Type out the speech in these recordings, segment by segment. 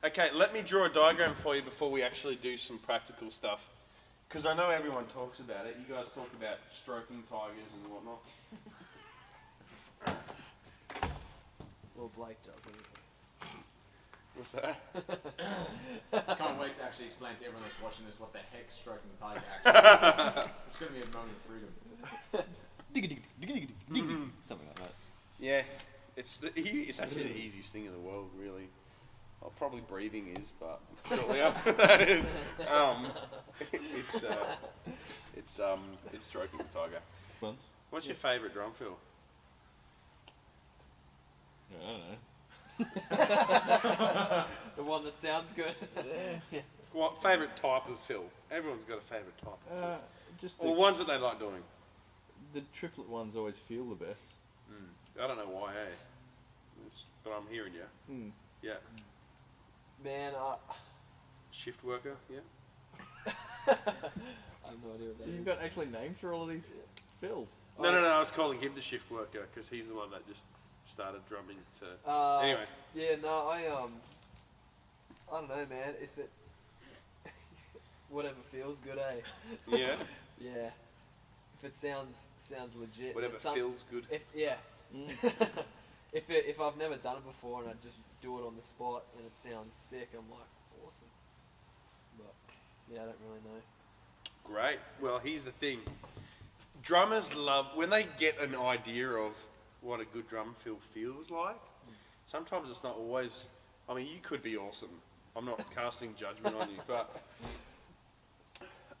Okay, let me draw a diagram for you before we actually do some practical stuff. Because I know everyone talks about it. You guys talk about stroking tigers and whatnot. Well, Blake does anyway. What's that? I can't wait to actually explain to everyone that's watching this what the heck stroking the tiger actually is. It's going to be a moment of freedom. Something like that. Yeah, it's actually the easiest thing in the world, really. Well, probably breathing is, but shortly after that is, it's stroking the tiger. What's your favourite drum fill? I don't know. The one that sounds good. Yeah. What favourite type of fill? Everyone's got a favourite type of fill. Just or ones that they like doing. The triplet ones always feel the best. I don't know why, hey. But I'm hearing you. Yeah. Man, Shift worker, yeah. I have no idea what that is. You've got actually names for all of these fills. No, I was calling him the shift worker because he's the one that just started drumming to... anyway. Yeah, no, I don't know, man. If it... whatever feels good, eh? Yeah? Yeah. If it sounds legit. Whatever feels good. If I've never done it before and I just do it on the spot and it sounds sick, I'm like, awesome. But, yeah, I don't really know. Great. Well, here's the thing. Drummers love... When they get an idea of what a good drum fill feels like, sometimes it's not always... I mean, you could be awesome. I'm not casting judgment on you, but...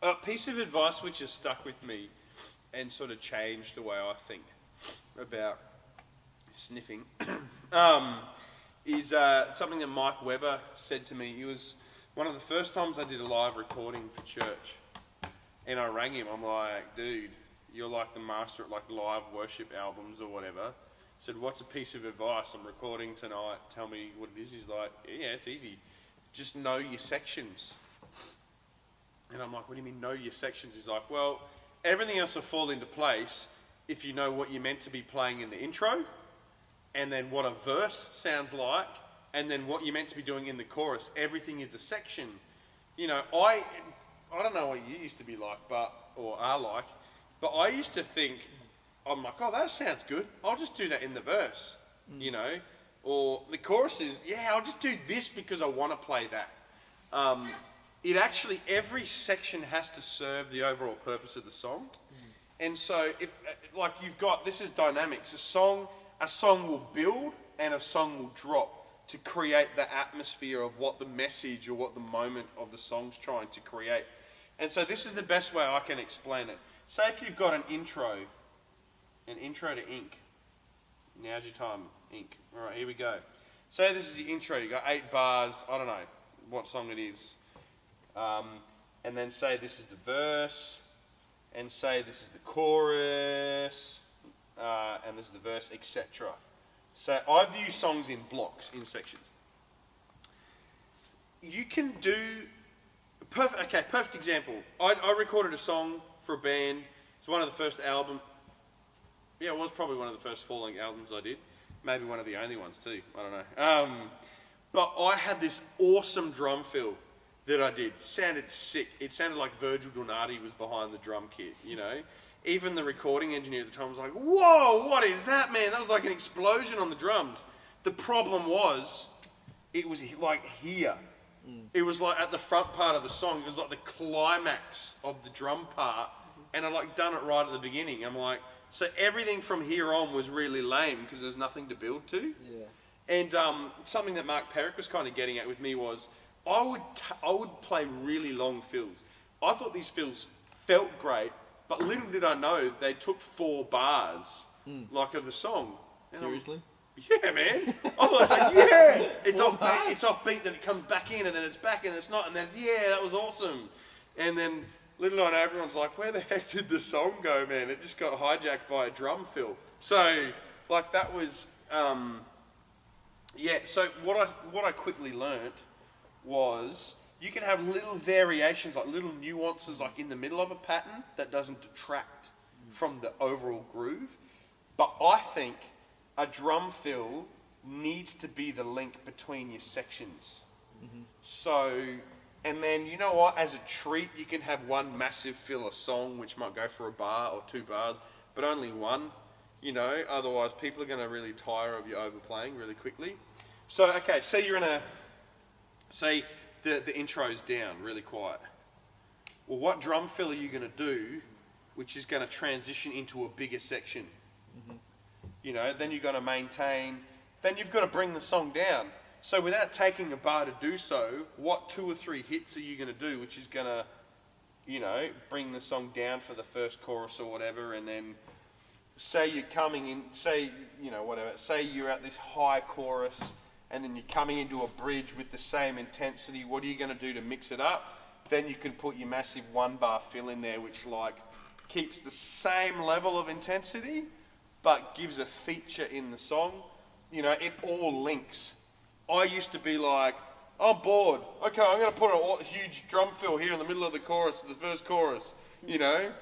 A piece of advice which has stuck with me and sort of changed the way I think about sniffing is something that Mike Webber said to me. It was one of the first times I did a live recording for church, and I rang him. I'm like, dude, you're like the master at like live worship albums or whatever. I said, what's a piece of advice? I'm recording tonight. Tell me what it is. He's like, yeah, it's easy. Just know your sections. And I'm like, what do you mean know your sections? He's like, well, everything else will fall into place if you know what you're meant to be playing in the intro, and then what a verse sounds like, and then what you're meant to be doing in the chorus. Everything is a section. You know, I don't know what you used to be like, or are like, but I used to think, I'm like, oh, that sounds good. I'll just do that in the verse, you know. Or the chorus is, yeah, I'll just do this because I want to play that. It actually, every section has to serve the overall purpose of the song. And so, if like you've got, this is dynamics. A song will build and a song will drop to create the atmosphere of what the message or what the moment of the song's trying to create. And so this is the best way I can explain it. Say if you've got an intro to Ink. Now's your time, Ink. All right, here we go. Say this is the intro. You've got 8 bars. I don't know what song it is. And then say this is the verse, and say this is the chorus, and this is the verse, etc. So I view songs in blocks, in sections. You can do... perfect example. I recorded a song for a band. It's one of the first albums. Yeah, it was probably one of the first full-length albums I did. Maybe one of the only ones too. I don't know. But I had this awesome drum fill that I did. It sounded sick. It sounded like Virgil Donati was behind the drum kit, you know. Even the recording engineer at the time was like, whoa, what is that, man? That was like an explosion on the drums. The problem was, it was like here. It was like at the front part of the song. It was like the climax of the drum part. And I like done it right at the beginning. I'm like, so everything from here on was really lame because there's nothing to build to. Yeah. And something that Mark Perrick was kind of getting at with me was, I would play really long fills. I thought these fills felt great, but little did I know they took 4 bars, like of the song. And Seriously? Yeah, man. I was like, yeah. It's off beat, then it comes back in, and then it's back, and it's not, and then yeah, that was awesome. And then little did I know, everyone's like, where the heck did the song go, man? It just got hijacked by a drum fill. So, like that was, yeah. So what I quickly learnt was you can have little variations, like little nuances like in the middle of a pattern that doesn't detract from the overall groove. But I think a drum fill needs to be the link between your sections. So, and then you know what? As a treat, you can have one massive fill a song, which might go for a bar or 2 bars, but only one. You know, otherwise people are going to really tire of you overplaying really quickly. So, okay, say you're in a, say the intro's down, really quiet. Well, what drum fill are you going to do, which is going to transition into a bigger section? You know, then you've got to maintain, then you've got to bring the song down. So without taking a bar to do so, what 2 or 3 hits are you going to do, which is going to, you know, bring the song down for the first chorus or whatever, and then say you're coming in, say, you know, whatever, say you're at this high chorus, and then you're coming into a bridge with the same intensity. What are you going to do to mix it up? Then you can put your massive 1 bar fill in there, which like keeps the same level of intensity, but gives a feature in the song. You know, it all links. I used to be like, I'm bored. Okay, I'm going to put a huge drum fill here in the middle of the chorus, the first chorus. You know,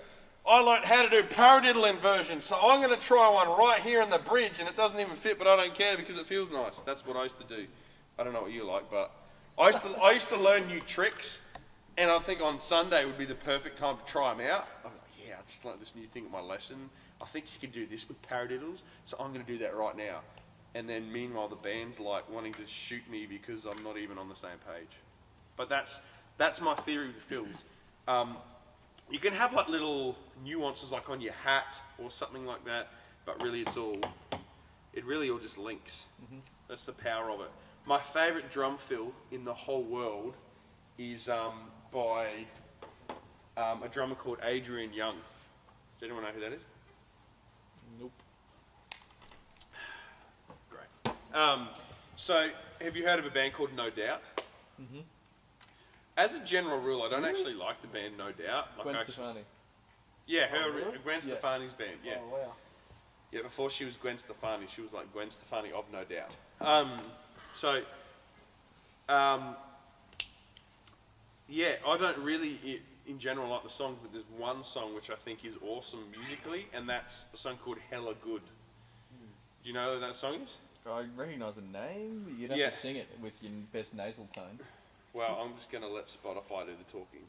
I learned how to do paradiddle inversion, so I'm going to try one right here in the bridge, and it doesn't even fit, but I don't care because it feels nice. That's what I used to do. I don't know what you like, but I used to learn new tricks, and I think on Sunday would be the perfect time to try them out. I'm like, yeah, I just learned this new thing at my lesson. I think you can do this with paradiddles, so I'm going to do that right now. And then meanwhile the band's like wanting to shoot me because I'm not even on the same page. But that's my theory with fills. You can have like little nuances like on your hat or something like that, but really it really all just links. That's the power of it. My favourite drum fill in the whole world is by a drummer called Adrian Young. Does anyone know who that is? Nope. Great. So, have you heard of a band called No Doubt? As a general rule, I don't actually like the band No Doubt. Like Gwen actually, Stefani. yeah, her really? Gwen Yeah. Stefani's band. Yeah, Oh, wow. yeah. Before she was Gwen Stefani, she was like Gwen Stefani of No Doubt. Yeah, I don't really, in general, like the songs, but there's one song which I think is awesome musically, and that's a song called Hella Good. Do you know what that song is? I recognise the name, but you'd have Yeah. to sing it with your best nasal tone. Well, I'm just going to let Spotify do the talking.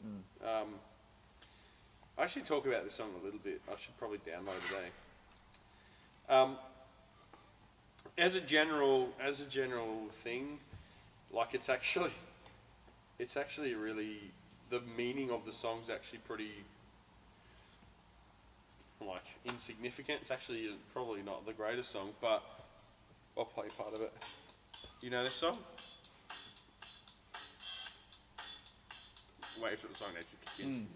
I should talk about this song a little bit. I should probably download it. As a general thing, like it's actually really, the meaning of the song's actually pretty like insignificant. It's actually probably not the greatest song, but I'll play part of it. You know this song? Wait for the song to kick in.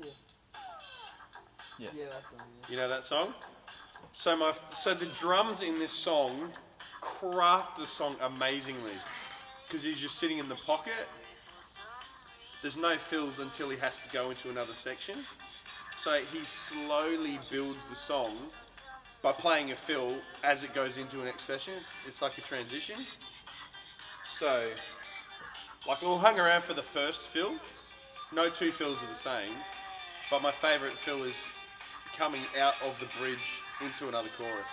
Yeah. Yeah, that's You know that song? So the drums in this song craft the song amazingly, because he's just sitting in the pocket. There's no fills until he has to go into another section. So he slowly builds the song by playing a fill as it goes into the next session. It's like a transition. So, like we'll hang around for the first fill. No 2 fills are the same, but my favourite fill is coming out of the bridge into another chorus.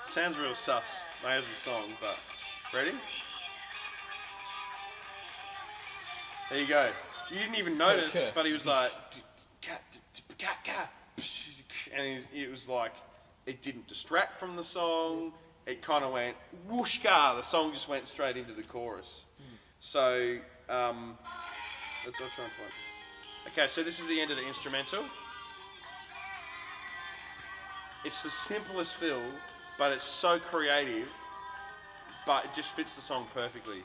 Sounds real sus as a song, but ready? There you go. You didn't even notice, but he was like, and it was like, it didn't distract from the song. It kind of went whooshka. The song just went straight into the chorus. So let's all try and find. Okay, so this is the end of the instrumental. It's the simplest fill, but it's so creative, but it just fits the song perfectly.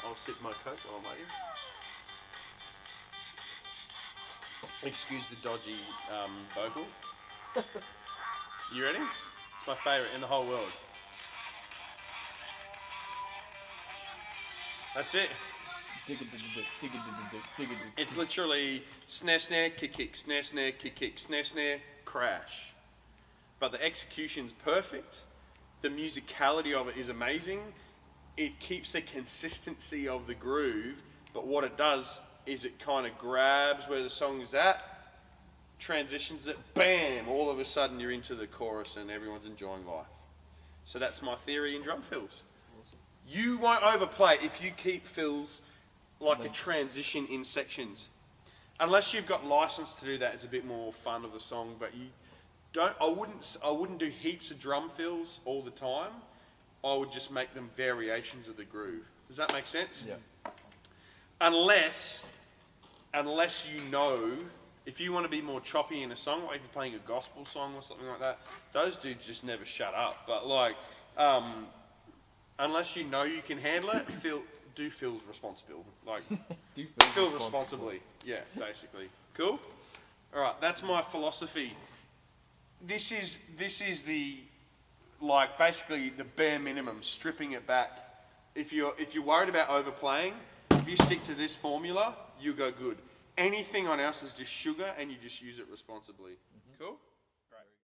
I'll sip my Coke while I'm waiting. Excuse the dodgy vocals. You ready? It's my favourite in the whole world. That's it. It's literally snare, snare, kick, kick, snare, snare, kick, kick, snare, snare, crash. But the execution's perfect. The musicality of it is amazing. It keeps the consistency of the groove, but what it does is it kind of grabs where the song is at, transitions it, bam, all of a sudden you're into the chorus and everyone's enjoying life. So that's my theory in drum fills. You won't overplay if you keep fills like a transition in sections. Unless you've got license to do that, it's a bit more fun of the song. But you don't. I wouldn't do heaps of drum fills all the time. I would just make them variations of the groove. Does that make sense? Yeah. Unless you know, if you want to be more choppy in a song, like if you're playing a gospel song or something like that, those dudes just never shut up. But like, unless you know you can handle it, do fills responsible. Like, fill responsibly. Yeah, basically. Cool? Alright, that's my philosophy. This is the, like, basically the bare minimum, stripping it back. If you're worried about overplaying, if you stick to this formula, you go good. Anything on else is just sugar and you just use it responsibly. Cool?